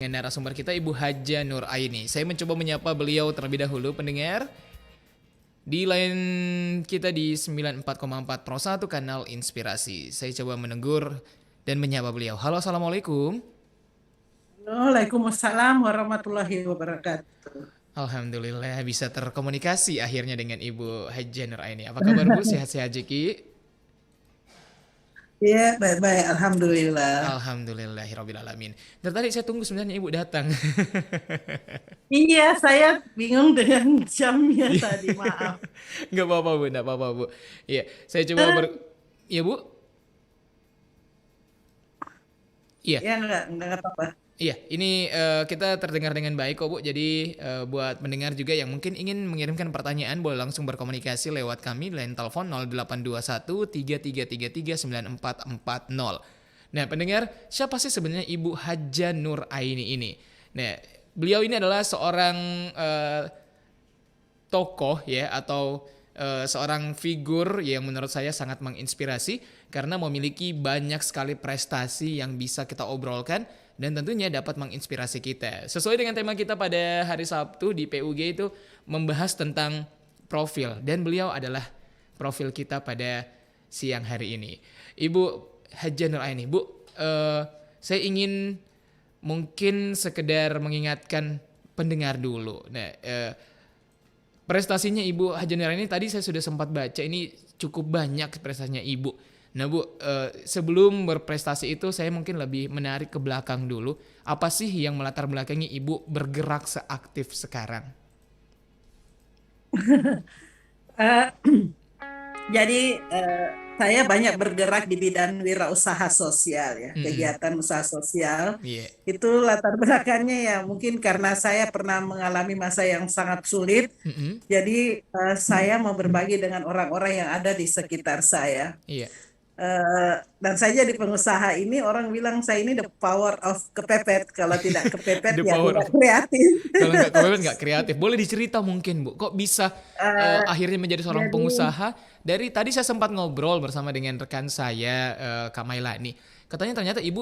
dengan narasumber kita Ibu Hadja Nur Aini. Saya mencoba menyapa beliau terlebih dahulu pendengar. Di line kita di 94,4 Pro 1 Kanal Inspirasi. Saya coba menegur dan menyapa beliau. Halo, Assalamualaikum. Waalaikumsalam warahmatullahi wabarakatuh. Alhamdulillah bisa terkomunikasi akhirnya dengan Ibu Hadja Nur Aini. Apa kabar Bu? Sehat-sehat Jeki? Ya, baik-baik. Alhamdulillah. Alhamdulillahirrabbilalamin. Dari tadi saya tunggu sebenarnya Ibu datang. Iya, saya bingung dengan jamnya tadi. Maaf. Nggak apa-apa Bu, nggak apa-apa Bu. Iya, saya coba Eh, Iya Bu? Iya. ya, enggak apa-apa. Iya, ini kita terdengar dengan baik kok Bu. Jadi buat mendengar juga yang mungkin ingin mengirimkan pertanyaan boleh langsung berkomunikasi lewat kami line telepon 0821 3333 9440. Nah, pendengar, siapa sih sebenarnya Ibu Hadja Nur Aini ini? Nah, beliau ini adalah seorang tokoh ya atau seorang figur yang menurut saya sangat menginspirasi karena memiliki banyak sekali prestasi yang bisa kita obrolkan dan tentunya dapat menginspirasi kita. Sesuai dengan tema kita pada hari Sabtu di PUG itu membahas tentang profil dan beliau adalah profil kita pada siang hari ini. Ibu Hadja Nur Aini, Bu, saya ingin mungkin sekedar mengingatkan pendengar dulu. Nah, prestasinya Ibu Hadja Nur Aini tadi saya sudah sempat baca ini cukup banyak prestasinya Ibu. Nah Bu, sebelum berprestasi itu saya mungkin lebih menarik ke belakang dulu. Apa sih yang melatar belakangi Ibu bergerak seaktif sekarang? Eh, jadi, saya banyak bergerak di bidang wirausaha sosial ya, Mm-mm. kegiatan usaha sosial. Iya. Itu latar belakangnya ya mungkin karena saya pernah mengalami masa yang sangat sulit. Mm-mm. Jadi, saya mau berbagi dengan orang-orang yang ada di sekitar saya. Iya. Dan saya jadi pengusaha ini orang bilang saya ini the power of kepepet. Kalau tidak kepepet The ya power tidak of. kreatif. Kalau nggak kepepet nggak kreatif. Boleh dicerita mungkin Bu, kok bisa Eh, akhirnya menjadi seorang jadi pengusaha? Dari tadi saya sempat ngobrol bersama dengan rekan saya Kak Mailani. Katanya ternyata Ibu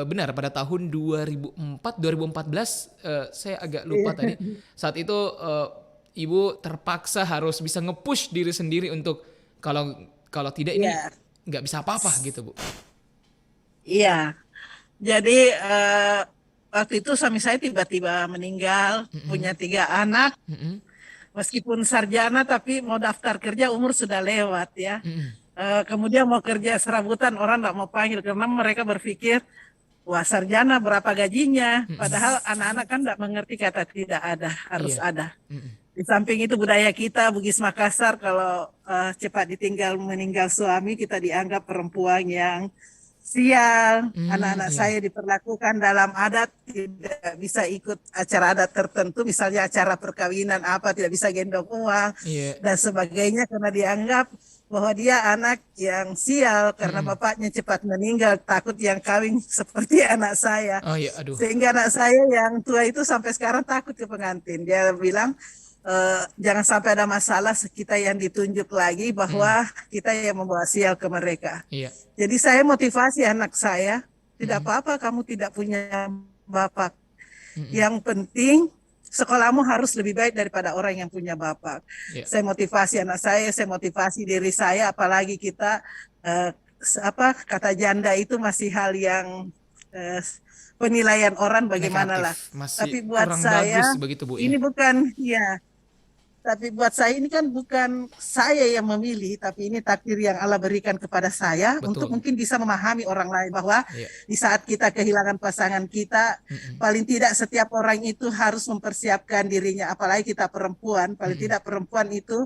benar pada tahun 2004 2014 saya agak lupa tadi. Saat itu Ibu terpaksa harus bisa nge-push diri sendiri untuk kalau kalau tidak ini ya, nggak bisa apa-apa gitu Bu. iya. Jadi waktu itu suami saya tiba-tiba meninggal, punya Mm-mm. 3 anak, Mm-mm. meskipun sarjana tapi mau daftar kerja umur sudah lewat ya. Mm-mm. Kemudian mau kerja serabutan orang nggak mau panggil karena mereka berpikir wah sarjana berapa gajinya, Mm-mm. padahal anak-anak kan nggak mengerti kata tidak ada, harus Iya. ada. Mm-mm. Di samping itu budaya kita Bugis Makassar kalau cepat ditinggal meninggal suami kita dianggap perempuan yang sial. Anak-anak Iya. saya diperlakukan dalam adat tidak bisa ikut acara adat tertentu, misalnya acara perkawinan apa tidak bisa gendong uang Iya. dan sebagainya karena dianggap bahwa dia anak yang sial karena Mm-mm. bapaknya cepat meninggal, takut yang kawin seperti anak saya. Oh iya, aduh. Sehingga anak saya yang tua itu sampai sekarang takut ke pengantin. Dia bilang, jangan sampai ada masalah kita yang ditunjuk lagi Mm-mm. bahwa kita yang membawa sial ke mereka. Iya. Jadi saya motivasi anak saya, tidak Mm-mm. apa-apa kamu tidak punya bapak. Mm-mm. Yang penting sekolahmu harus lebih baik daripada orang yang punya bapak. Iya. Saya motivasi anak saya motivasi diri saya, apalagi kita eh, apa kata janda itu masih hal yang eh, penilaian orang bagaimana lah. Negatif, masih Tapi buat kurang bagus saya begitu Bu ya. ini bukan ya tapi buat saya ini kan bukan saya yang memilih, tapi ini takdir yang Allah berikan kepada saya untuk Betul. mungkin bisa memahami orang lain bahwa Iya. di saat kita kehilangan pasangan kita, Mm-mm. paling tidak setiap orang itu harus mempersiapkan dirinya, apalagi kita perempuan, paling Mm-mm. tidak perempuan itu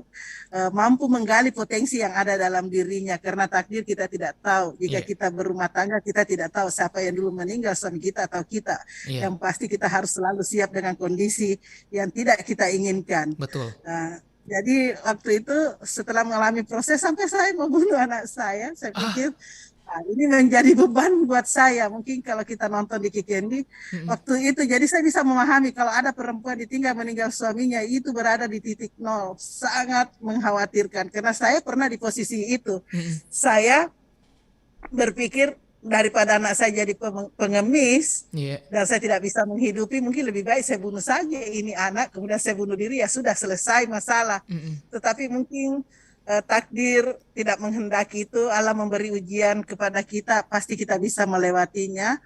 mampu menggali potensi yang ada dalam dirinya, karena takdir kita tidak tahu. Jika Iya. kita berumah tangga, kita tidak tahu siapa yang dulu meninggal, suami kita atau kita. Iya. Yang pasti kita harus selalu siap dengan kondisi yang tidak kita inginkan. Betul. Nah, jadi waktu itu setelah mengalami proses sampai saya membunuh anak saya pikir Ah. ini menjadi beban buat saya. Mungkin kalau kita nonton di Kikendi Mm-mm. waktu itu, jadi saya bisa memahami kalau ada perempuan ditinggal meninggal suaminya itu berada di titik nol, sangat mengkhawatirkan. Karena saya pernah di posisi itu. Mm-mm. Saya berpikir daripada anak saya jadi pengemis Iya. dan saya tidak bisa menghidupi, mungkin lebih baik saya bunuh saja ini anak, kemudian saya bunuh diri, ya sudah selesai masalah. Mm-mm. Tetapi mungkin takdir tidak menghendaki itu, Allah memberi ujian kepada kita, pasti kita bisa melewatinya.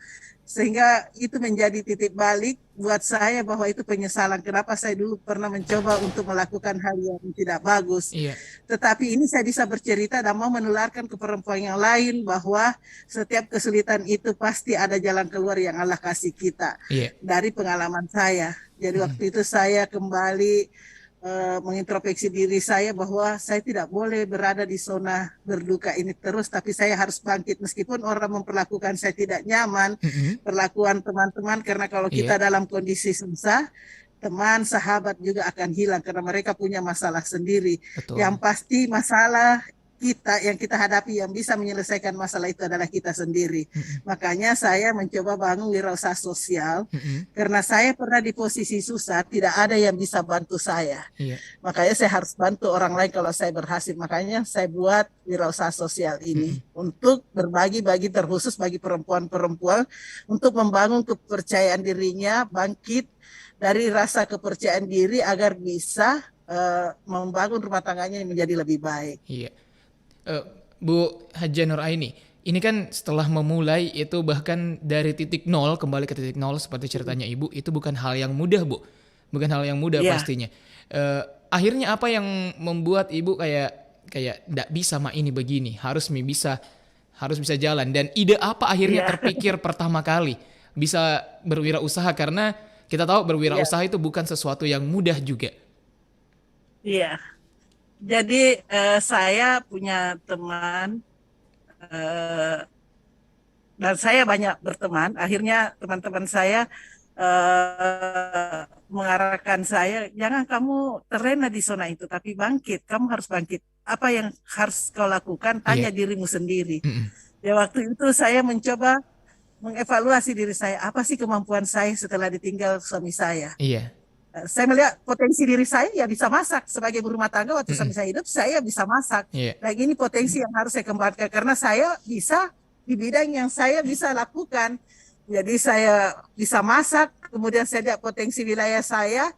Sehingga itu menjadi titik balik buat saya bahwa itu penyesalan. Kenapa saya dulu pernah mencoba untuk melakukan hal yang tidak bagus. Iya. Tetapi ini saya bisa bercerita dan mau menularkan ke perempuan yang lain bahwa setiap kesulitan itu pasti ada jalan keluar yang Allah kasih kita. Iya. Dari pengalaman saya. Jadi Mm-mm. waktu itu saya kembali mengintrospeksi diri saya bahwa saya tidak boleh berada di zona berduka ini terus, tapi saya harus bangkit meskipun orang memperlakukan saya tidak nyaman, Mm-mm. perlakuan teman-teman, karena kalau kita Iya. dalam kondisi susah, teman, sahabat juga akan hilang karena mereka punya masalah sendiri. Yang Betul. pasti masalah kita yang kita hadapi yang bisa menyelesaikan masalah itu adalah kita sendiri. Mm-mm. Makanya saya mencoba bangun wirausaha sosial Mm-mm. karena saya pernah di posisi susah, tidak ada yang bisa bantu saya. Iya. Makanya saya harus bantu orang lain kalau saya berhasil. Makanya saya buat wirausaha sosial ini Mm-mm. untuk berbagi-bagi terkhusus bagi perempuan-perempuan untuk membangun kepercayaan dirinya, bangkit dari rasa kepercayaan diri agar bisa membangun rumah tangganya menjadi lebih baik. Iya. Eh, Bu Haja Nur Aini, ini kan setelah memulai itu bahkan dari titik nol kembali ke titik nol seperti ceritanya Ibu, itu bukan hal yang mudah, Bu. Bukan hal yang mudah Iya, pastinya. Akhirnya apa yang membuat Ibu kayak nggak bisa mak ini begini, harus bisa jalan, dan ide apa akhirnya iya, terpikir pertama kali bisa berwirausaha, karena kita tahu iya, berwirausaha itu bukan sesuatu yang mudah juga. iya. Jadi saya punya teman eh, dan saya banyak berteman. Akhirnya teman-teman saya mengarahkan saya, jangan kamu terlena di zona itu, tapi bangkit. Kamu harus bangkit. Apa yang harus kau lakukan? Tanya Iya. dirimu sendiri. Mm-mm. Ya waktu itu saya mencoba mengevaluasi diri saya. Apa sih kemampuan saya setelah ditinggal suami saya? Iya. Saya melihat potensi diri saya ya bisa masak sebagai berumah tangga waktu suami Mm-mm. saya hidup saya bisa masak. Iya. Nah ini potensi yang harus saya kembangkan karena saya bisa di bidang yang saya bisa lakukan. Jadi saya bisa masak, kemudian saya lihat potensi wilayah saya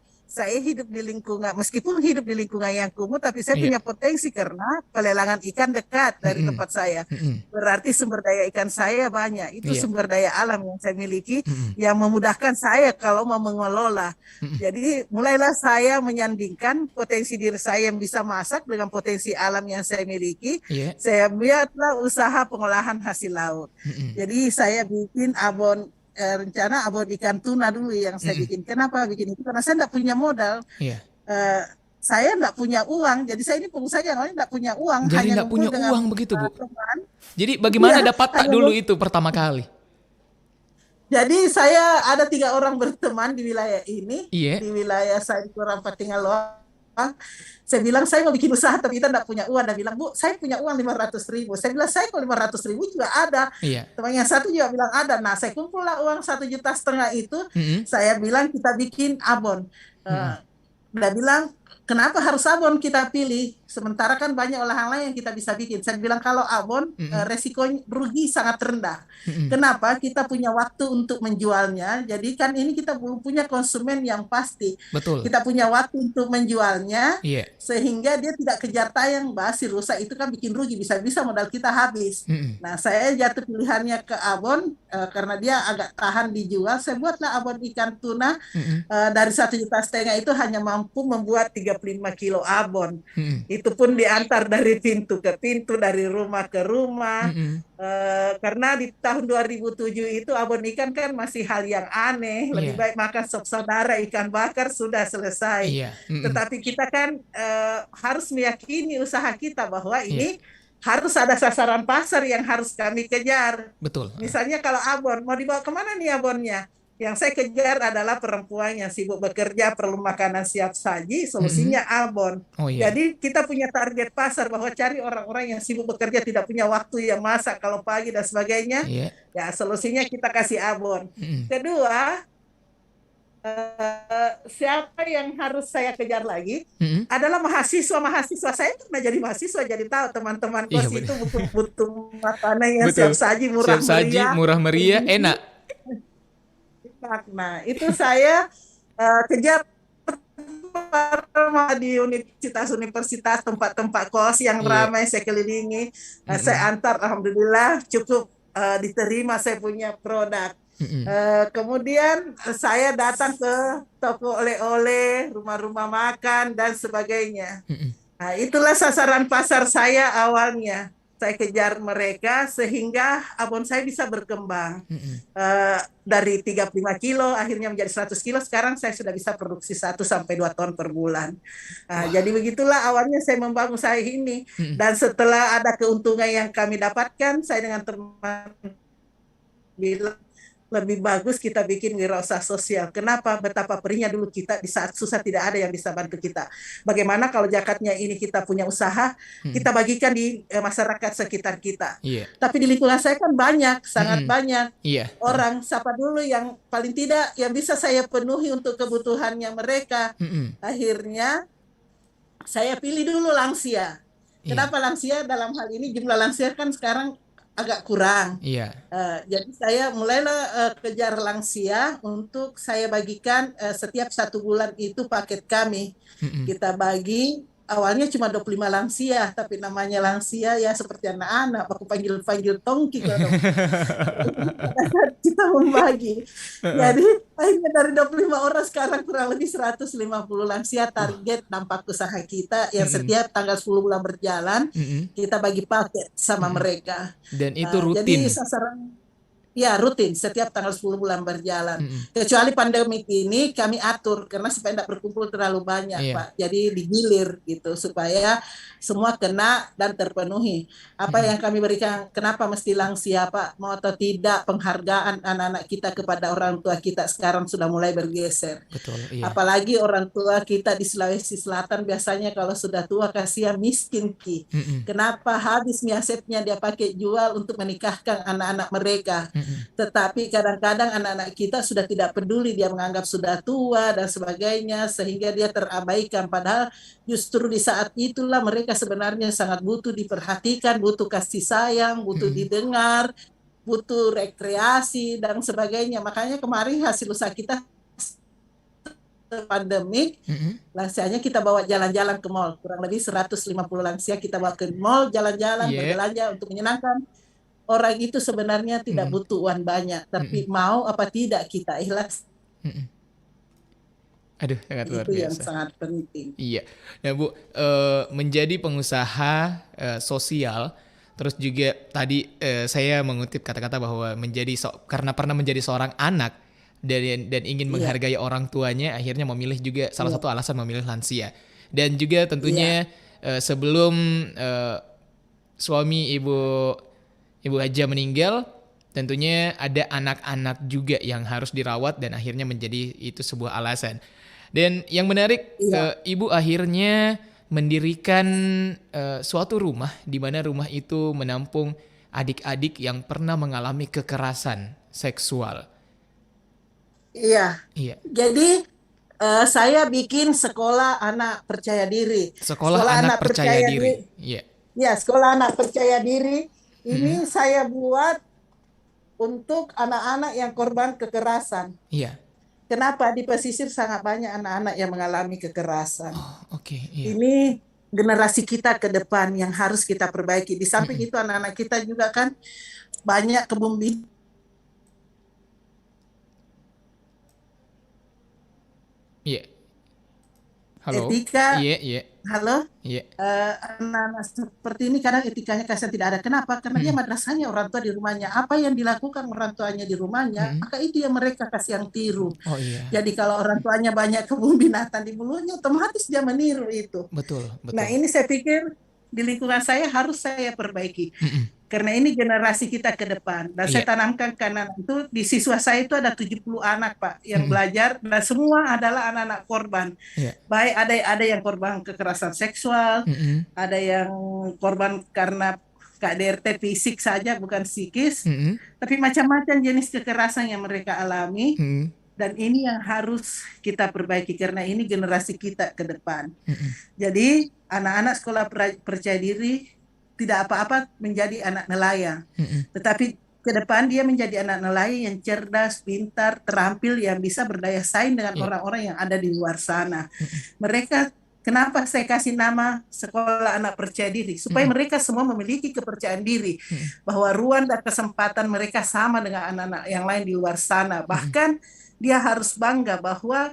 hidup di lingkungan, meskipun hidup di lingkungan yang kumuh, tapi saya Iya. punya potensi karena pelelangan ikan dekat dari Mm-mm. tempat saya. Mm-mm. Berarti sumber daya ikan saya banyak. Itu Iya. sumber daya alam yang saya miliki Mm-mm. yang memudahkan saya kalau mau mengelola. Mm-mm. Jadi mulailah saya menyandingkan potensi diri saya yang bisa masak dengan potensi alam yang saya miliki. Iya. Saya buatlah usaha pengolahan hasil laut. Mm-mm. Jadi saya bikin rencana abon ikan tuna dulu yang saya Mm-mm. bikin. Kenapa bikin itu? Karena saya tidak punya modal. Iya. Eh, saya tidak punya uang. Jadi saya ini pengusaha yang lain tidak punya uang. Jadi Hanya nggak ngumpul punya dengan uang begitu, Bu. teman. Jadi bagaimana Iya, dapat tak hanya dulu ngumpul. itu pertama kali? Jadi saya ada 3 orang berteman di wilayah ini, Iya. di wilayah saya di Kelurahan Patinggaluang. Saya bilang saya mau bikin usaha tapi kita tidak punya uang. Dia bilang, Bu, saya punya uang 500.000. Saya bilang saya kok 500.000 juga ada. Iya. Teman yang satu juga bilang ada. Nah saya kumpullah uang 1,5 juta itu. Mm-mm. Saya bilang kita bikin abon. Eh, Mm-mm. Dia bilang, kenapa harus abon kita pilih? Sementara kan banyak olahan lain yang kita bisa bikin. Saya bilang kalau abon Mm-mm. resiko rugi sangat rendah. Mm-mm. Kenapa? Kita punya waktu untuk menjualnya. Jadi kan ini kita belum punya konsumen yang pasti. Betul. Kita punya waktu untuk menjualnya Iya. sehingga dia tidak kejar tayang, basi rusak itu kan bikin rugi, bisa-bisa modal kita habis. Mm-mm. Nah, saya jatuh pilihannya ke abon karena dia agak tahan dijual. Saya buatlah abon ikan tuna Mm-mm. dari 1,5 juta itu hanya mampu membuat 35 kilo abon. Mm-mm. Itu pun diantar dari pintu ke pintu, dari rumah ke rumah. Mm-mm. Karena di tahun 2007 itu abon ikan kan masih hal yang aneh. Lebih Iya. baik makan sop saudara ikan bakar sudah selesai. Iya. Mm-mm. Tetapi kita kan harus meyakini usaha kita bahwa Iya. ini harus ada sasaran pasar yang harus kami kejar. Betul. Misalnya kalau abon, mau dibawa kemana nih abonnya? Yang saya kejar adalah perempuan yang sibuk bekerja, perlu makanan siap saji, Mm-mm. solusinya abon. Oh iya. Jadi kita punya target pasar bahwa cari orang-orang yang sibuk bekerja, tidak punya waktu yang masak kalau pagi dan sebagainya. Iya. Ya solusinya kita kasih abon. Mm-mm. Kedua, siapa yang harus saya kejar lagi Mm-mm. adalah mahasiswa saya pernah jadi mahasiswa, jadi tahu teman-teman Iya kos itu benar. butuh makanan yang siap Betul. saji, murah Siap saji, meriah, murah meriah, bergizi. enak. Nah, itu saya kejar di universitas-universitas, tempat-tempat kos yang Iya. ramai saya kelilingi. Saya Mm-mm. antar, alhamdulillah cukup diterima saya punya produk. Mm-mm. Kemudian saya datang ke toko oleh-oleh, rumah-rumah makan dan sebagainya. Mm-mm. Nah, itulah sasaran pasar saya awalnya. Saya kejar mereka sehingga abon saya bisa berkembang. Mm-mm. Dari 35 kilo akhirnya menjadi 100 kilo, sekarang saya sudah bisa produksi 1 sampai 2 ton per bulan. Nah, Wah. jadi begitulah awalnya saya membangun usaha ini. Mm-mm. Dan setelah ada keuntungan yang kami dapatkan, saya dengan teman bilang lebih bagus kita bikin wirausaha sosial. Kenapa? Betapa perihnya dulu kita di saat susah tidak ada yang bisa bantu kita. Bagaimana kalau jakatnya ini kita punya usaha, Mm-mm. kita bagikan di masyarakat sekitar kita. Iya. Tapi di lingkungan saya kan banyak, sangat Mm-mm. banyak Iya. orang. Siapa dulu yang paling tidak yang bisa saya penuhi untuk kebutuhannya mereka. Mm-mm. Akhirnya saya pilih dulu lansia. Iya. Kenapa lansia? Dalam hal ini jumlah lansia kan sekarang agak kurang. Iya. Jadi saya mulailah kejar lansia untuk saya bagikan setiap 1 bulan itu paket kami. Mm-mm. Kita bagi, awalnya cuma 25 lansia, tapi namanya lansia ya seperti anak-anak, aku panggil-panggil tongki kalau kita membagi. Heeh. Jadi akhirnya dari 25 orang sekarang kurang lebih 150 lansia, Wah. target dampak usaha kita yang Mm-mm. setiap tanggal 10 bulan berjalan Mm-mm. kita bagi paket sama Mm-mm. mereka. Dan itu Jadi rutin. sasaran ya rutin setiap tanggal 10 bulan berjalan. Mm-mm. Kecuali pandemik ini kami atur karena supaya tidak berkumpul terlalu banyak, Iya. Pak. Jadi digilir gitu supaya semua kena dan terpenuhi. Apa Mm-mm. yang kami berikan, kenapa mesti lansia, Pak? Mau atau tidak penghargaan anak-anak kita kepada orang tua kita sekarang sudah mulai bergeser. Betul. Iya. Apalagi orang tua kita di Sulawesi Selatan biasanya kalau sudah tua kasihan miskin Ki. Mm-mm. Kenapa habis asetnya dia pakai jual untuk menikahkan anak-anak mereka. Mm-mm. Tetapi kadang-kadang anak-anak kita sudah tidak peduli, dia menganggap sudah tua dan sebagainya sehingga dia terabaikan. Padahal justru di saat itulah mereka sebenarnya sangat butuh diperhatikan, butuh kasih sayang, butuh Mm-mm. didengar, butuh rekreasi dan sebagainya. Makanya kemarin hasil usaha kita pandemik, Mm-mm. lansianya kita bawa jalan-jalan ke mall. Kurang lebih 150 lansia kita bawa ke mall, jalan-jalan, Iya. berbelanja untuk menyenangkan. Orang itu sebenarnya tidak Mm-mm. butuh uang banyak, Mm-mm. tapi mau apa tidak kita ikhlas, Mm-mm. Aduh, sangat luar itu yang biasa. sangat penting. Iya. Nah, Bu, menjadi pengusaha sosial, terus juga tadi saya mengutip kata-kata bahwa karena pernah menjadi seorang anak dan ingin Iya, menghargai orang tuanya, akhirnya memilih juga salah iya, satu alasan memilih lansia. Dan juga iya, tentunya sebelum eh, suami Ibu Haja meninggal, tentunya ada anak-anak juga yang harus dirawat dan akhirnya menjadi itu sebuah alasan. Dan yang menarik, iya, ibu akhirnya mendirikan suatu rumah di mana rumah itu menampung adik-adik yang pernah mengalami kekerasan seksual. iya. Iya, Jadi saya bikin sekolah anak percaya diri. sekolah Sekolah anak anak percaya percaya diri. diri, Iya. ya sekolah anak percaya diri Mm-mm. ini saya buat untuk anak-anak yang korban kekerasan. Iya. Kenapa? Di pesisir sangat banyak anak-anak yang mengalami kekerasan. Oh, oke, iya. Ini generasi kita ke depan yang harus kita perbaiki. Di samping Mm-mm. itu anak-anak kita juga kan banyak kebun Iya. Halo. etika. Iya, iya, Halo, iya. anak-anak seperti ini kadang etikanya kasihan tidak ada. Kenapa? Karena dia Mm-mm. madrasahnya orang tua di rumahnya. Apa yang dilakukan orang tuanya di rumahnya, Mm-mm. maka itu yang mereka kasih yang tiru. Oh iya. Jadi kalau orang tuanya banyak kebun binatang di mulutnya, otomatis dia meniru itu. Betul, Nah, betul. ini saya pikir di lingkungan saya harus saya perbaiki. Mm-mm. Karena ini generasi kita ke depan. Dan saya Iya. tanamkan karena itu di siswa saya itu ada 70 anak, Pak, yang Mm-mm. belajar dan semua adalah anak-anak korban. Iya. Baik ada yang korban kekerasan seksual, Mm-mm. ada yang korban karena KDRT fisik saja bukan psikis, Mm-mm. tapi macam-macam jenis kekerasan yang mereka alami. Mm-mm. Dan ini yang harus kita perbaiki karena ini generasi kita ke depan. Mm-mm. Jadi anak-anak sekolah percaya diri tidak apa-apa menjadi anak nelayan, Mm-mm. tetapi ke depan dia menjadi anak nelayan yang cerdas, pintar, terampil, yang bisa berdaya saing dengan Iya. orang-orang yang ada di luar sana. Mm-mm. Mereka, kenapa saya kasih nama sekolah anak percaya diri? Supaya Mm-mm. mereka semua memiliki kepercayaan diri Mm-mm. bahwa ruang dan kesempatan mereka sama dengan anak-anak yang lain di luar sana. Mm-mm. Bahkan dia harus bangga bahwa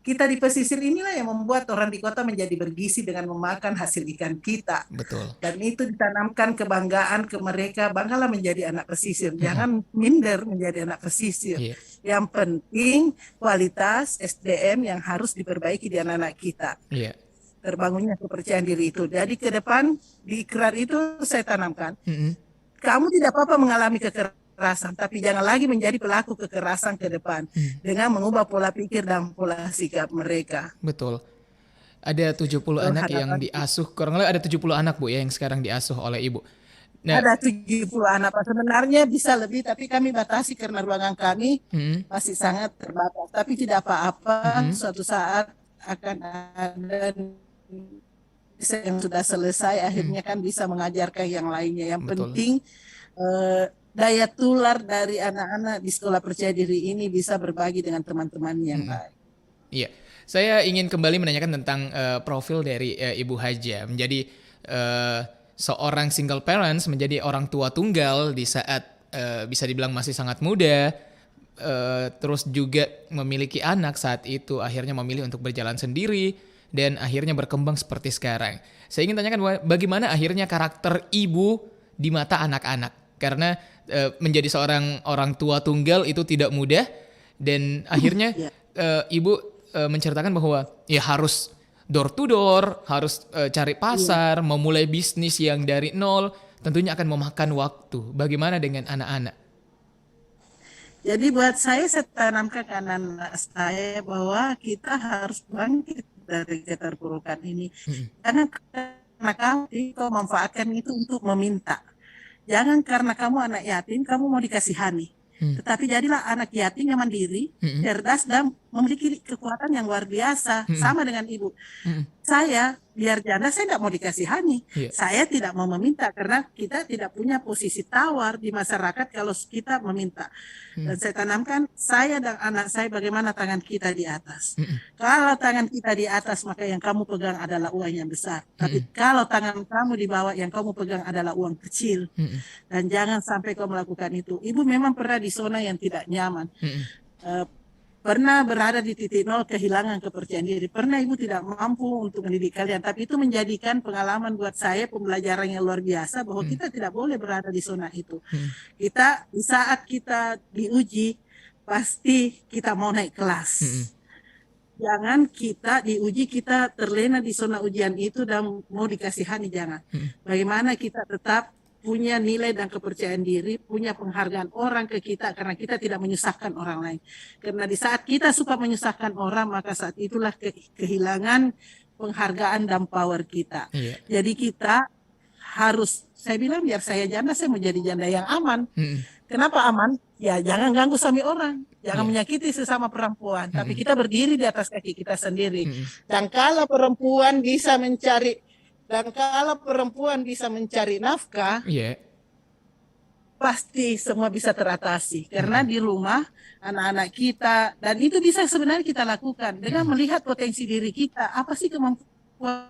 kita di pesisir inilah yang membuat orang di kota menjadi bergizi dengan memakan hasil ikan kita. Betul. Dan itu ditanamkan kebanggaan ke mereka, banggalah menjadi anak pesisir. Mm-mm. Jangan minder menjadi anak pesisir. Iya. Yang penting kualitas SDM yang harus diperbaiki di anak-anak kita. Iya. Terbangunnya kepercayaan diri itu. Jadi ke depan di ikrar itu saya tanamkan, Mm-mm. kamu tidak apa-apa mengalami kekerasan, tapi jangan lagi menjadi pelaku kekerasan ke depan Mm. dengan mengubah pola pikir dan pola sikap mereka. Betul. Ada 70 Itu anak yang harapan. diasuh, kurang lebih ada 70 anak Bu ya yang sekarang diasuh oleh Ibu. Nah, Ada 70 anak, Pak. Sebenarnya bisa lebih, tapi kami batasi karena ruangan kami mm-mm. masih sangat terbatas. Tapi tidak apa-apa, Mm-mm. suatu saat akan ada yang sudah selesai, Mm. akhirnya kan bisa mengajarkan yang lainnya. Yang Betul. penting daya tular dari anak-anak di sekolah percaya diri ini bisa berbagi dengan teman-teman yang Mm-mm. lain. Iya, saya ingin kembali menanyakan tentang profil dari Ibu Haja menjadi eh, seorang single parents, menjadi orang tua tunggal di saat bisa dibilang masih sangat muda, terus juga memiliki anak saat itu, akhirnya memilih untuk berjalan sendiri dan akhirnya berkembang seperti sekarang. Saya ingin tanyakan bagaimana akhirnya karakter ibu di mata anak-anak, karena menjadi seorang orang tua tunggal itu tidak mudah dan akhirnya Ya. ibu menceritakan bahwa ya harus door to door, harus cari pasar, memulai bisnis yang dari nol, tentunya akan memakan waktu. Bagaimana dengan anak-anak? Jadi buat saya tanamkan ke anak-anak saya bahwa kita harus bangkit dari keterpurukan ini. Mm-mm. Karena kau manfaatkan itu untuk meminta. Jangan karena kamu anak yatim, kamu mau dikasihani. Mm. Tetapi jadilah anak yatim yang mandiri, Mm-mm. cerdas, dan memiliki kekuatan yang luar biasa. Mm-mm. Sama dengan ibu. Mm-mm. Saya, biar janda, saya tidak mau dikasihani. Iya. Saya tidak mau meminta karena kita tidak punya posisi tawar di masyarakat kalau kita meminta. Dan saya tanamkan, saya dan anak saya bagaimana tangan kita di atas. Mm-mm. Kalau tangan kita di atas, maka yang kamu pegang adalah uang yang besar. Tapi kalau tangan kamu di bawah, yang kamu pegang adalah uang kecil. Mm-mm. Dan jangan sampai kau melakukan itu. Ibu memang pernah di zona yang tidak nyaman. Mm-mm. Pernah berada di titik nol, kehilangan kepercayaan diri. Pernah ibu tidak mampu untuk mendidik kalian. Tapi itu menjadikan pengalaman buat saya, pembelajaran yang luar biasa bahwa kita tidak boleh berada di zona itu. Mm-mm. Kita, di saat kita diuji, pasti kita mau naik kelas. Mm-mm. Jangan kita diuji, kita terlena di zona ujian itu dan mau dikasihani, jangan. Bagaimana kita tetap punya nilai dan kepercayaan diri, punya penghargaan orang ke kita karena kita tidak menyusahkan orang lain. Karena di saat kita suka menyusahkan orang, maka saat itulah kehilangan penghargaan dan power kita. Iya. Jadi kita harus, saya bilang biar saya janda, saya mau jadi janda yang aman. Mm-mm. Kenapa aman? Ya jangan ganggu suami orang, jangan Iya. menyakiti sesama perempuan, tapi kita berdiri di atas kaki kita sendiri. Mm-mm. Dan kalau perempuan bisa mencari nafkah, Iya. pasti semua bisa teratasi. Karena di rumah anak-anak kita, dan itu bisa sebenarnya kita lakukan dengan melihat potensi diri kita, apa sih kemampuan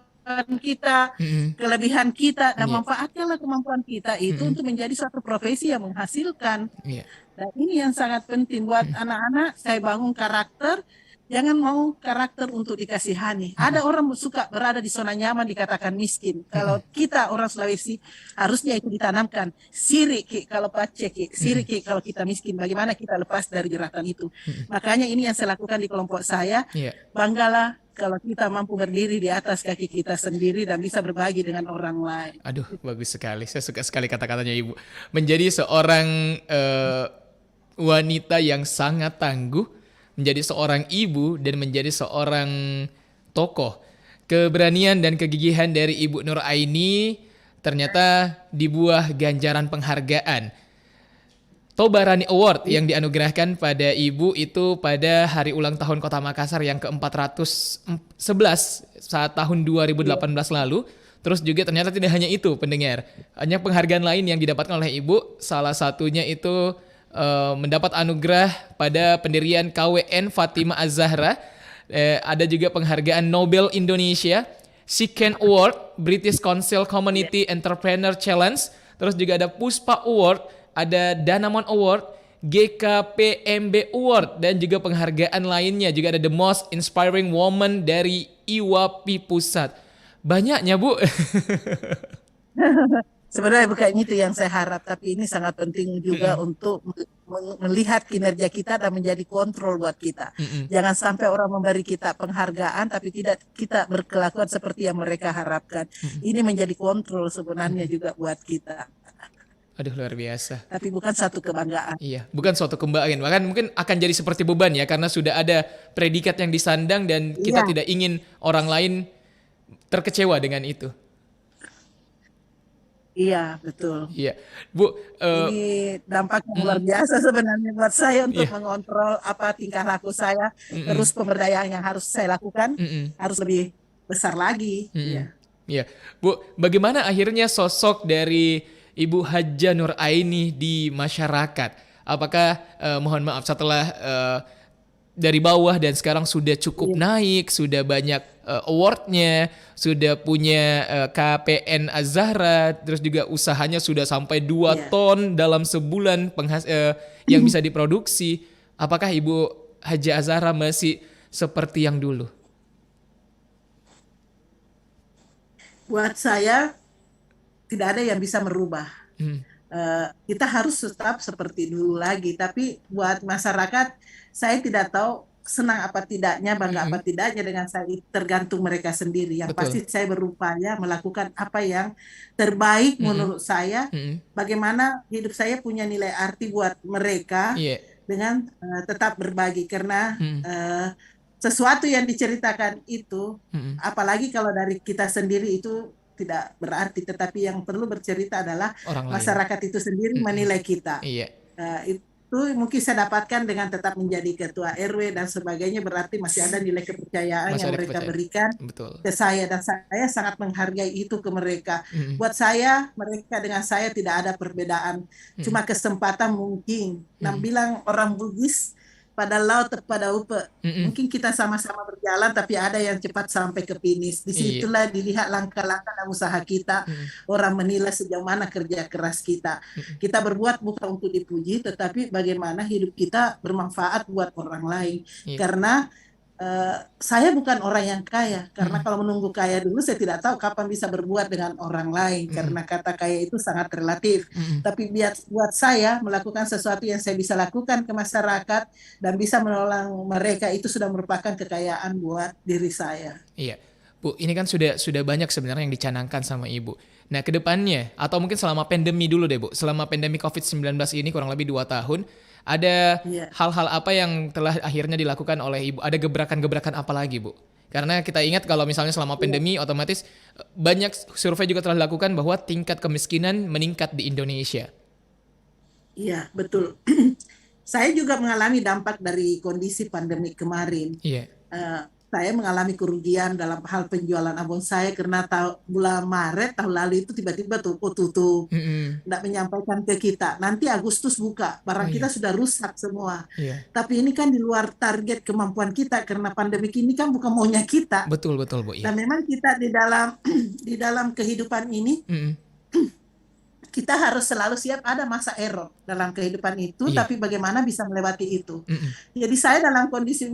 kita, Mm-mm. kelebihan kita, dan Iya. manfaatkanlah kemampuan kita itu untuk menjadi suatu profesi yang menghasilkan. Iya. Dan ini yang sangat penting buat anak-anak, saya bangun karakter. Jangan mau karakter untuk dikasihani. Ada orang suka berada di zona nyaman dikatakan miskin. Kalau kita orang Sulawesi, harusnya itu ditanamkan. Siri ki kalau pace ki, siri ki kalau kita miskin. Bagaimana kita lepas dari jeratan itu. Makanya ini yang saya lakukan di kelompok saya. Iya. Banggalah kalau kita mampu berdiri di atas kaki kita sendiri dan bisa berbagi dengan orang lain. Aduh, bagus sekali. Saya suka sekali kata-katanya Ibu. Menjadi seorang wanita yang sangat tangguh, menjadi seorang ibu dan menjadi seorang tokoh. Keberanian dan kegigihan dari Ibu Nur Aini ternyata dibuah ganjaran penghargaan. Tobarani Award yang dianugerahkan pada Ibu itu pada hari ulang tahun Kota Makassar yang ke-411 saat tahun Iya. 2018 lalu. Terus juga ternyata tidak hanya itu pendengar. Banyak penghargaan lain yang didapatkan oleh Ibu. Salah satunya itu mendapat anugerah pada pendirian KWN Fatima Az-Zahra. Ada juga penghargaan Nobel Indonesia, Siken Award, British Council Community Entrepreneur Challenge. Terus juga ada Puspa Award, ada Danamon Award, GKPMB Award, dan juga penghargaan lainnya. Juga ada The Most Inspiring Woman dari IWAPI Pusat. Banyaknya, Bu. Sebenarnya bukan itu yang saya harap, tapi ini sangat penting juga untuk melihat kinerja kita dan menjadi kontrol buat kita. Jangan sampai orang memberi kita penghargaan, tapi tidak kita berkelakuan seperti yang mereka harapkan. Ini menjadi kontrol sebenarnya juga buat kita, Aduh, luar biasa. tapi bukan satu kebanggaan. Iya, bukan suatu kebanggaan. Bahkan mungkin akan jadi seperti beban ya, karena sudah ada predikat yang disandang dan kita Iya, tidak ingin orang lain terkecewa dengan itu. iya, betul. Iya, Bu. Ini dampaknya luar biasa sebenarnya buat saya untuk Iya. mengontrol apa tingkah laku saya. Terus pemberdayaan yang harus saya lakukan harus lebih besar lagi. Iya. Iya, Bu. Bagaimana akhirnya sosok dari Ibu Haja Nur Aini di masyarakat? Apakah mohon maaf setelah dari bawah dan sekarang sudah cukup naik, sudah banyak awardnya, sudah punya KPN Az-Zahra, terus juga usahanya sudah sampai 2 Iya. ton dalam sebulan yang bisa diproduksi. Apakah Ibu Haja Az-Zahra masih seperti yang dulu? Buat saya tidak ada yang bisa merubah. Kita harus tetap seperti dulu lagi. Tapi buat masyarakat, saya tidak tahu senang apa tidaknya, bangga apa tidaknya dengan saya. Tergantung mereka sendiri. Yang Betul. pasti saya berupaya melakukan apa yang terbaik menurut saya. Bagaimana hidup saya punya nilai arti buat mereka Iya. dengan tetap berbagi. Karena sesuatu yang diceritakan itu, apalagi kalau dari kita sendiri itu tidak berarti, tetapi yang perlu bercerita adalah Orang lain. masyarakat itu sendiri menilai kita. Iya. Itu mungkin saya dapatkan dengan tetap menjadi ketua RW dan sebagainya, berarti masih ada nilai kepercayaan Masih yang ada mereka kepercayaan. berikan Betul. ke saya dan saya sangat menghargai itu ke mereka. Buat saya, mereka dengan saya tidak ada perbedaan, cuma kesempatan mungkin. Nah, bilang orang Bugis pada laut pada upe. Mungkin kita sama-sama berjalan, tapi ada yang cepat sampai ke finish. Iya. Disitulah dilihat langkah-langkah dan usaha kita. Orang menilai sejauh mana kerja keras kita. Kita berbuat bukan untuk dipuji, tetapi bagaimana hidup kita bermanfaat buat orang lain. Iya. Karena saya bukan orang yang kaya, karena kalau menunggu kaya dulu saya tidak tahu kapan bisa berbuat dengan orang lain, karena kata kaya itu sangat relatif. Tapi buat saya melakukan sesuatu yang saya bisa lakukan ke masyarakat dan bisa menolong mereka, itu sudah merupakan kekayaan buat diri saya. Iya. Bu, ini kan sudah banyak sebenarnya yang dicanangkan sama Ibu. Nah, ke depannya atau mungkin selama pandemi dulu deh, Bu. Selama pandemi COVID-19 ini kurang lebih 2 tahun, ada Iya. hal-hal apa yang telah akhirnya dilakukan oleh Ibu? Ada gebrakan-gebrakan apa lagi, Bu? Karena kita ingat kalau misalnya selama pandemi otomatis banyak survei juga telah dilakukan bahwa tingkat kemiskinan meningkat di Indonesia. Iya, betul. Saya juga mengalami dampak dari kondisi pandemi kemarin. Iya. Saya mengalami kerugian dalam hal penjualan abon saya karena bulan Maret tahun lalu itu tiba-tiba toko tutup, tidak menyampaikan ke kita. Nanti Agustus buka, barang kita sudah rusak semua. Iya. Tapi ini kan di luar target kemampuan kita karena pandemi ini kan bukan maunya kita. Betul, Bu. Iya. Dan memang kita di dalam di dalam kehidupan ini kita harus selalu siap ada masa error dalam kehidupan itu, Iya. tapi bagaimana bisa melewati itu. Jadi saya dalam kondisi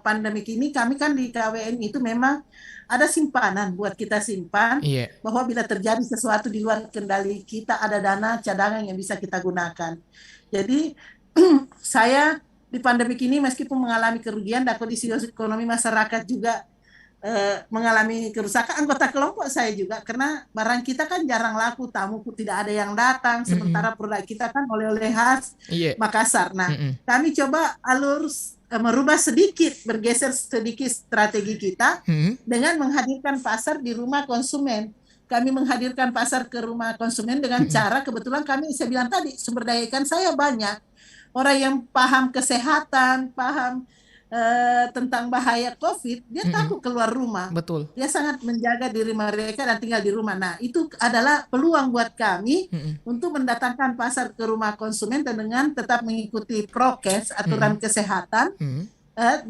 pandemik ini, kami kan di KWN itu memang ada simpanan buat kita simpan, Iya. bahwa bila terjadi sesuatu di luar kendali kita, ada dana cadangan yang bisa kita gunakan. Jadi saya di pandemik ini meskipun mengalami kerugian dan kondisi ekonomi masyarakat juga mengalami kerusakan, anggota kelompok saya juga, karena barang kita kan jarang laku, tamu pun tidak ada yang datang, sementara produk kita kan oleh-oleh khas Iya. Makassar. Nah, kami coba merubah sedikit, bergeser sedikit strategi kita dengan menghadirkan pasar di rumah konsumen. kami menghadirkan pasar ke rumah konsumen dengan cara kebetulan kami, saya bilang tadi, sumber daya ikan saya banyak. Orang yang paham kesehatan, paham tentang bahaya COVID, dia Mm-mm. takut keluar rumah. Betul. Dia sangat menjaga diri mereka dan tinggal di rumah. Nah, itu adalah peluang buat kami Mm-mm. untuk mendatangkan pasar ke rumah konsumen dan dengan tetap mengikuti prokes, Mm-mm. aturan kesehatan, Mm-mm.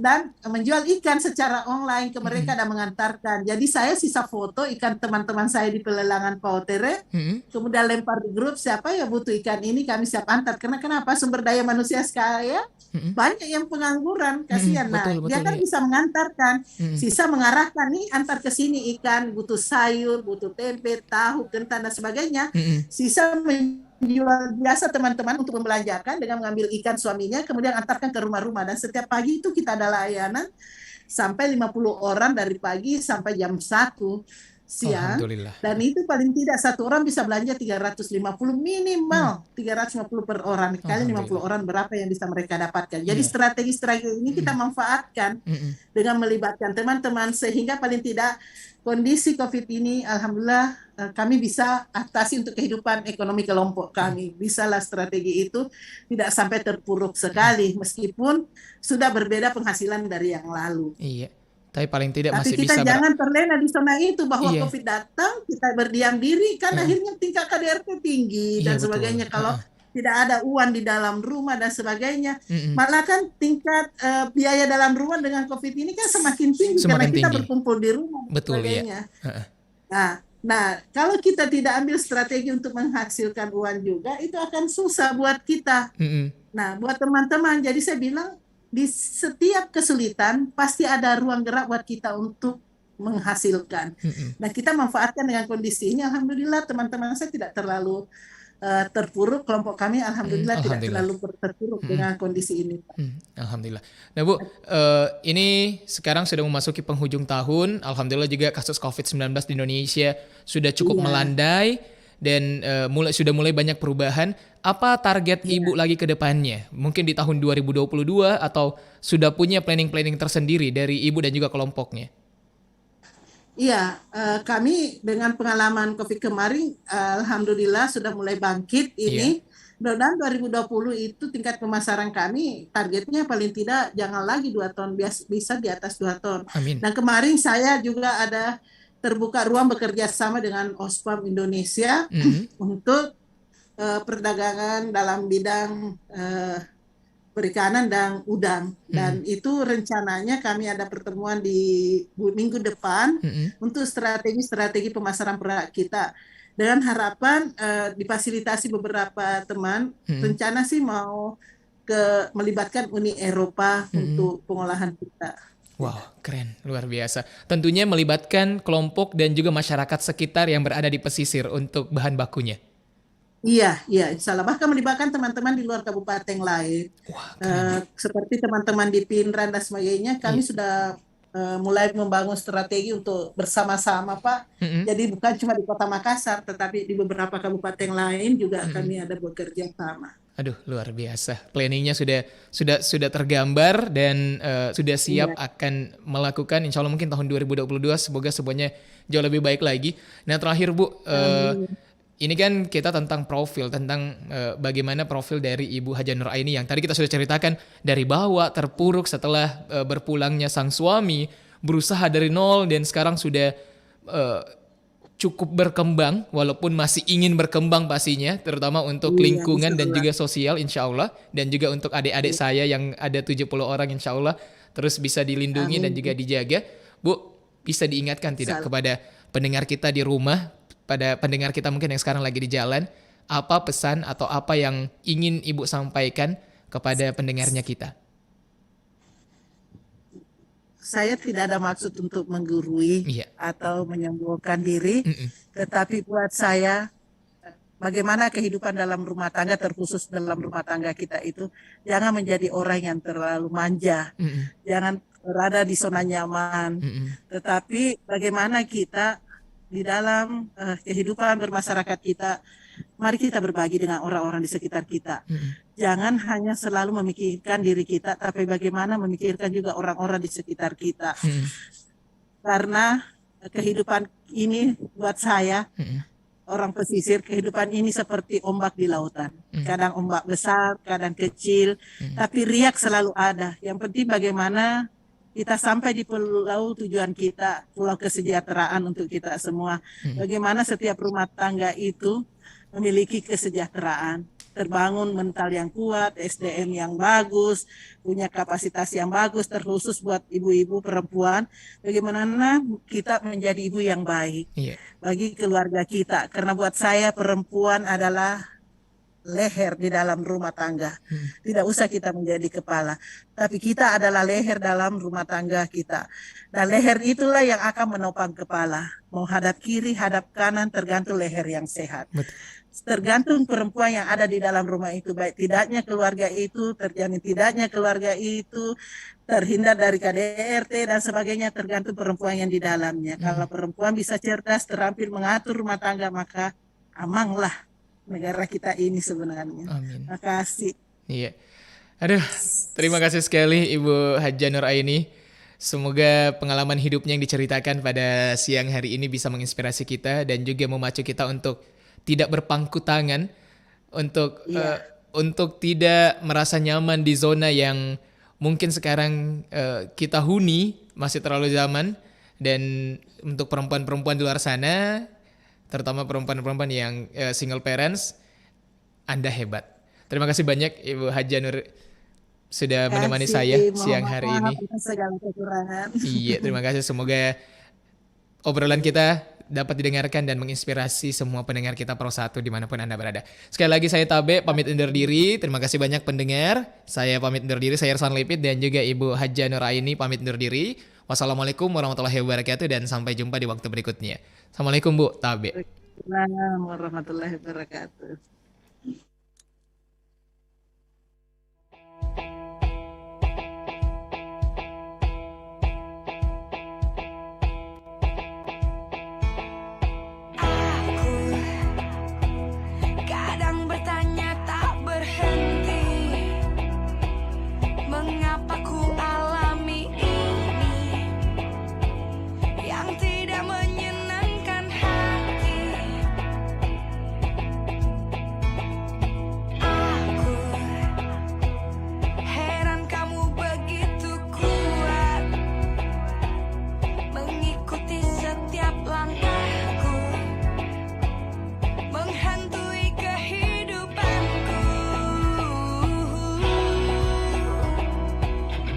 dan menjual ikan secara online ke Mm-mm. mereka dan mengantarkan. Jadi saya sisa foto ikan teman-teman saya di pelelangan Pautere, Mm-mm. kemudian lempar di grup, siapa yang butuh ikan ini kami siap antar. Karena kenapa? Sumber daya manusia sekaya Mm-mm. banyak yang pengangguran, Mm-mm. kasihan. Nah, Betul, dia betul kan ya. bisa mengantarkan, Mm-mm. sisa mengarahkan nih antar ke sini ikan, butuh sayur, butuh tempe, tahu, kentang dan sebagainya. Mm-mm. Sisa menjual biasa teman-teman untuk membelanjakan dengan mengambil ikan suaminya, kemudian antarkan ke rumah-rumah. Dan setiap pagi itu kita ada layanan sampai 50 orang dari pagi sampai jam 1 siang. Alhamdulillah. Dan itu paling tidak satu orang bisa belanja 350 Mm. minimal 350 per orang. Kali 50 Alhamdulillah. orang berapa yang bisa mereka dapatkan. Jadi Iya. strategi-strategi ini kita Mm-mm. manfaatkan Mm-mm. dengan melibatkan teman-teman sehingga paling tidak kondisi COVID ini alhamdulillah kami bisa atasi untuk kehidupan ekonomi kelompok Mm-mm. kami. Bisalah strategi itu tidak sampai terpuruk Mm-mm. sekali meskipun sudah berbeda penghasilan dari yang lalu. Iya. Tapi paling tidak Tapi masih kita bisa jangan terlena di zona itu bahwa Iya. COVID datang, kita berdiam diri, kan Heeh. akhirnya tingkat KDRT tinggi Iya dan betul. sebagainya. Kalau Heeh. tidak ada uang di dalam rumah dan sebagainya, Mm-mm. malah kan tingkat biaya dalam rumah dengan COVID ini kan semakin tinggi karena Semakin kita tinggi. berkumpul di rumah dan Betul ya. sebagainya. Heeh. Nah, kalau kita tidak ambil strategi untuk menghasilkan uang juga, itu akan susah buat kita. Mm-mm. Nah, buat teman-teman, jadi saya bilang di setiap kesulitan pasti ada ruang gerak buat kita untuk menghasilkan. Mm-mm. Nah, kita manfaatkan dengan kondisi ini. Alhamdulillah teman-teman saya tidak terlalu terpuruk. Kelompok kami alhamdulillah tidak Alhamdulillah. terlalu terpuruk Mm-mm. dengan kondisi ini. Alhamdulillah. Nah Bu, ini sekarang sudah memasuki penghujung tahun. Alhamdulillah juga kasus COVID-19 di Indonesia sudah cukup Iya, melandai dan sudah mulai banyak perubahan. Apa target iya. Ibu lagi ke depannya? Mungkin di tahun 2022 atau sudah punya planning-planning tersendiri dari Ibu dan juga kelompoknya? Iya, kami dengan pengalaman COVID kemarin, alhamdulillah sudah mulai bangkit Iya. ini. Mudah-mudahan 2020 itu tingkat pemasaran kami targetnya paling tidak jangan lagi 2 ton, bisa di atas 2 ton. Amin. Dan kemarin saya juga ada terbuka ruang bekerja sama dengan Ospam Indonesia Mm-mm. untuk perdagangan dalam bidang perikanan dan udang. Dan Mm-mm. itu rencananya kami ada pertemuan di minggu depan Mm-mm. untuk strategi-strategi pemasaran produk kita. Dengan harapan difasilitasi beberapa teman, Mm-mm. rencana sih mau melibatkan Uni Eropa Mm-mm. untuk pengolahan kita. Wow, keren, luar biasa. Tentunya melibatkan kelompok dan juga masyarakat sekitar yang berada di pesisir untuk bahan bakunya. Iya, iya, insya Allah. Bahkan melibatkan teman-teman di luar kabupaten lain. Wah, keren. Seperti teman-teman di Pinran dan sebagainya, kami Iya. sudah mulai membangun strategi untuk bersama-sama, Pak. Mm-mm. Jadi bukan cuma di Kota Makassar, tetapi di beberapa kabupaten lain juga Mm-mm. kami ada bekerja sama. Aduh, luar biasa. Planningnya sudah tergambar dan sudah siap Iya, akan melakukan. Insya Allah mungkin tahun 2022 semoga semuanya jauh lebih baik lagi. Nah terakhir Bu, amin. ini kan kita tentang profil, tentang bagaimana profil dari Ibu Haja Nur Aini yang tadi kita sudah ceritakan dari bawah terpuruk setelah berpulangnya sang suami, berusaha dari nol dan sekarang sudah cukup berkembang walaupun masih ingin berkembang pastinya, terutama untuk Iya, insya lingkungan dan Allah. juga sosial insya Allah, dan juga untuk adik-adik saya yang ada 70 orang insya Allah terus bisa dilindungi dan juga Amin. dijaga. Bu, bisa diingatkan tidak Salam. kepada pendengar kita di rumah, pada pendengar kita mungkin yang sekarang lagi di jalan, apa pesan atau apa yang ingin Ibu sampaikan kepada pendengarnya kita? Saya tidak ada maksud untuk menggurui Iya. atau menyembuhkan diri, Mm-mm. tetapi buat saya bagaimana kehidupan dalam rumah tangga, terkhusus dalam rumah tangga kita itu, jangan menjadi orang yang terlalu manja, Mm-mm. jangan berada di zona nyaman, Mm-mm. tetapi bagaimana kita di dalam kehidupan bermasyarakat kita, mari kita berbagi dengan orang-orang di sekitar kita. Mm-mm. Jangan hanya selalu memikirkan diri kita, tapi bagaimana memikirkan juga orang-orang di sekitar kita. Mm-mm. Karena kehidupan ini buat saya Mm-mm. orang pesisir, kehidupan ini seperti ombak di lautan. Kadang ombak besar, kadang kecil, tapi riak selalu ada. Yang penting bagaimana kita sampai di pulau tujuan kita, pulau kesejahteraan untuk kita semua. Bagaimana setiap rumah tangga itu memiliki kesejahteraan, terbangun mental yang kuat, SDM yang bagus, punya kapasitas yang bagus, terkhusus buat ibu-ibu perempuan. Bagaimana kita menjadi ibu yang baik Iya. bagi keluarga kita. Karena buat saya perempuan adalah leher di dalam rumah tangga. Tidak usah kita menjadi kepala, tapi kita adalah leher dalam rumah tangga kita. Dan leher itulah yang akan menopang kepala. Mau hadap kiri, hadap kanan, tergantung leher yang sehat. Betul. Tergantung perempuan yang ada di dalam rumah itu, baik tidaknya keluarga itu, terjamin tidaknya keluarga itu, terhindar dari KDRT dan sebagainya, tergantung perempuan yang di dalamnya. Kalau perempuan bisa cerdas, terampil mengatur rumah tangga, maka amanlah negara kita ini sebenarnya. Amin. Makasih. Iya. Aduh, terima kasih sekali Ibu Hadjah Nur Aini. Semoga pengalaman hidupnya yang diceritakan pada siang hari ini bisa menginspirasi kita dan juga memacu kita untuk tidak berpangku tangan, untuk tidak merasa nyaman di zona yang mungkin sekarang kita huni, masih terlalu zaman. Dan untuk perempuan-perempuan di luar sana, terutama perempuan-perempuan yang single parents, Anda hebat. Terima kasih banyak Ibu Hadjah Nur sudah menemani saya siang hari ini. Segala kekurangan. Iya, terima kasih. Semoga obrolan kita dapat didengarkan dan menginspirasi semua pendengar kita Pro 1 dimanapun Anda berada. Sekali lagi saya Tabe, pamit undur diri. Terima kasih banyak pendengar. Saya pamit undur diri, saya Ersan Lipit dan juga Ibu Hadjah Nur Aini pamit undur diri. Wassalamualaikum warahmatullahi wabarakatuh dan sampai jumpa di waktu berikutnya. Assalamualaikum Bu Tabe. Waalaikumsalam warahmatullahi wabarakatuh. Kadang bertanya tak berhenti, mengapa ku alami ini yang tidak menyenangkan hati. Aku heran kamu begitu kuat mengikuti setiap langkahku, menghantui kehidupanku.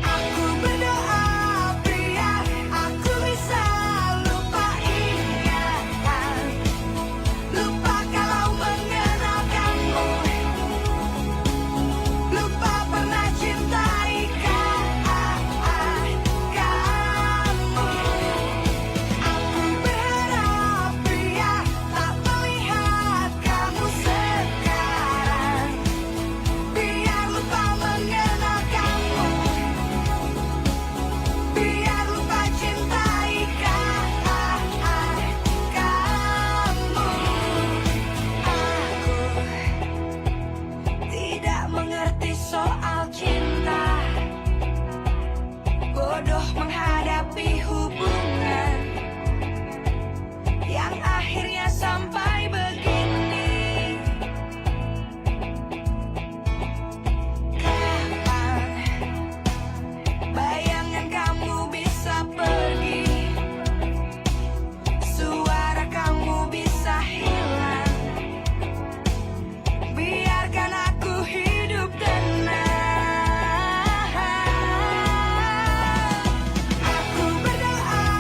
Aku berdoa biar aku bisa lupa ingatan, lupa kalau mengenalkanmu, lupa pernah cintai kamu. Aku berharap biar tak melihat kamu sekarang, biar lupa mengenalkanmu, biar lupa cintai kamu. Aku tidak mengerti soal cinta, bodoh menghadapi hubungan yang akhirnya sampai begini. Kapan bayangan kamu bisa pergi, suara kamu bisa hilang, biarkan aku hidup tenang. Aku berdoa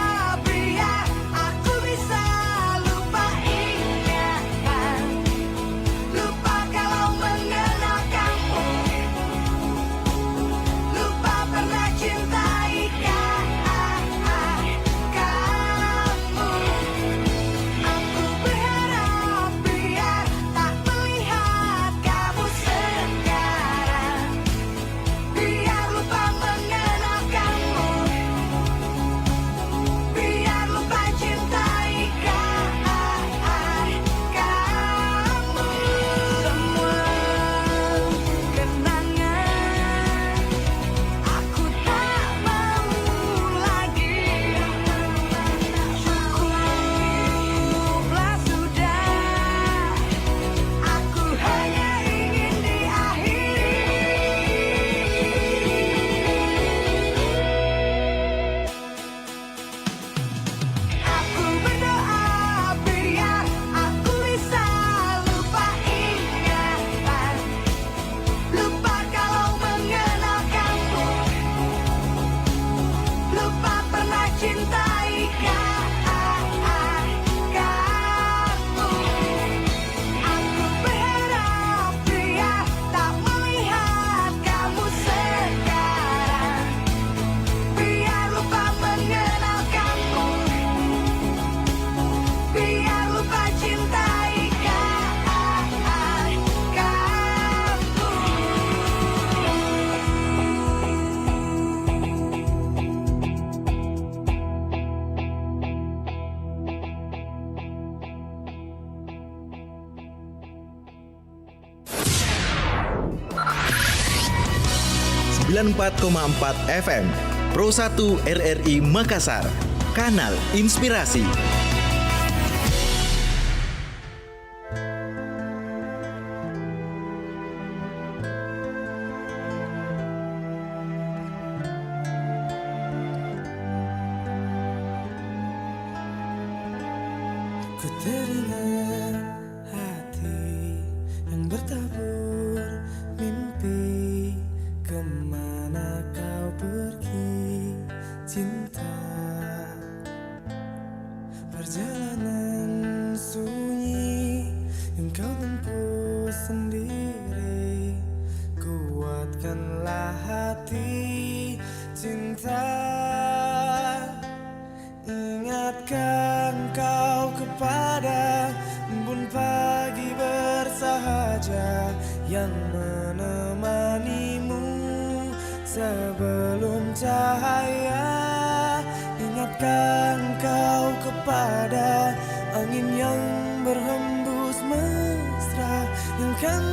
94,4 FM. Pro 1 RRI Makassar, kanal inspirasi. Ku teringat hati yang bertabur mimpi, kemana kau pergi cinta. Perjalanan sunyi yang kau tempuh sendiri, kuatkanlah hati cinta. Ingatkan kau kepada embun pagi bersahaja yang menemanimu sebelum cahaya. Ingatkan kau kepada angin yang berhembus mesra yang kan